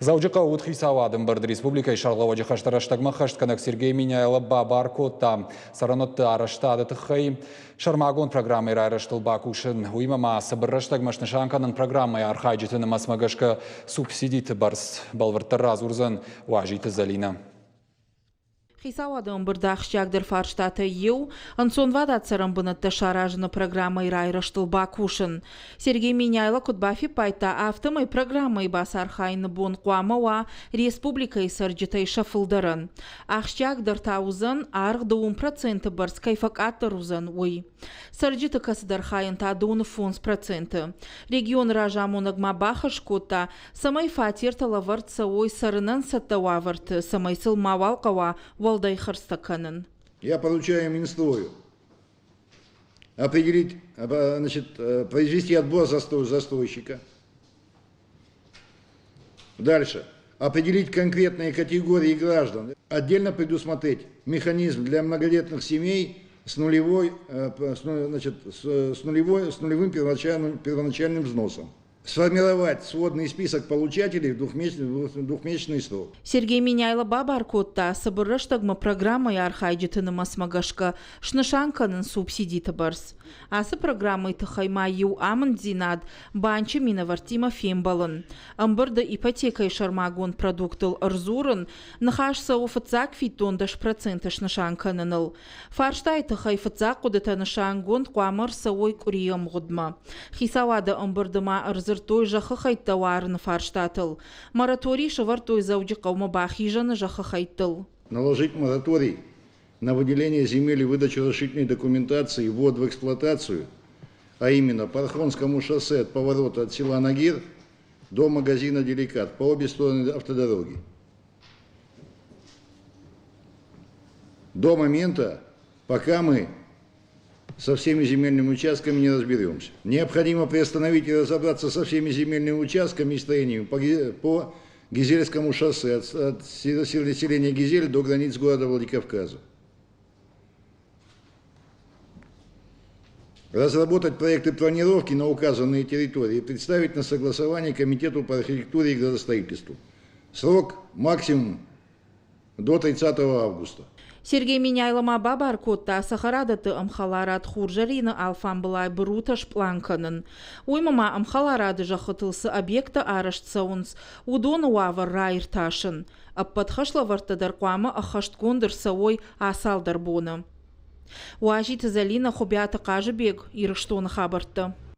Заужықа Утхисавадым барды республика Шарлова Жихаштараштагма Хаштkanак Сергей Миняйла Бабаркота Саранот Араштады Тхай Шармагон программы Райраштыл Бакушин Уимама Сабраштагмаш Нишанканын программы Архайджитын Масмагашка субсидиты барс Балвартараз Урзан Уажиты Залина. Хисавадым бардахшчагдыр фарштата ю, ансон вадат сарамбынатта шаражны программы Райраштыл Бакушин. Сергей Миняйла Кутбафи пайта автомой программы басархайны бон куамава республикай сарджитай шафылдарын. Ахшчагдыр таузын арг 2% барс кайфакаттыр узын уй. Сарджиты касыдархайын тадуны фонс проценты. Регион ражамонагма бахашкота самай фатир талаварт ой сарынын саттававарт самай сылмавалкава Я поручаю Минстрою определить, произвести отбор застройщика. Дальше. Определить конкретные категории граждан. Отдельно предусмотреть механизм для многодетных семей с нулевым первоначальным взносом. Сформировать сводный список получателей в двухмесячный срок. Сергей Миняйла Бабаркотта собираштагма программой архайджитыны масмагашка шнышанканын субсидиты барс. Асы программой тахайма ю амын динад банчы минавартима фембалын. Амбырда ипотекай шармагон продуктыл арзурын нахашса уфацак фитондаш процента шнышанканыныл. Фарштай тахай фацак удыта нышангон куамыр сауой куриям гудма. Хисавада амбырдыма арзыр той жақы хайттауарын фарштатыл. Мораторий шывар той заужы қаума бахижаны жақы хайттыл. Наложить мораторий на выделение земель и выдачу разрешительной документации и ввод в эксплуатацию, а именно по Архонскому шоссе от поворота от села Нагир до магазина «Деликат» по обе стороны автодороги. До момента, пока мы со всеми земельными участками не разберемся. Необходимо приостановить и разобраться со всеми земельными участками и строениями по Гизельскому шоссе от селения Гизель до границ города Владикавказа. Разработать проекты планировки на указанные территории и представить на согласование Комитету по архитектуре и градостроительству. Срок максимум до 30 августа. Сергей Миняйлама Бабаркотта сахарадаты амхаларат хуржарины алфан былай бруташ планканын. Уймама амхаларады жақытылсы объекта араштсаунс, удоны уавар райырташын. Аппадхашлавартадар қуамы ахашткондыр сауой асалдар боны. Уажиты Залина хубята қажы бег, ирыштоны хабарты.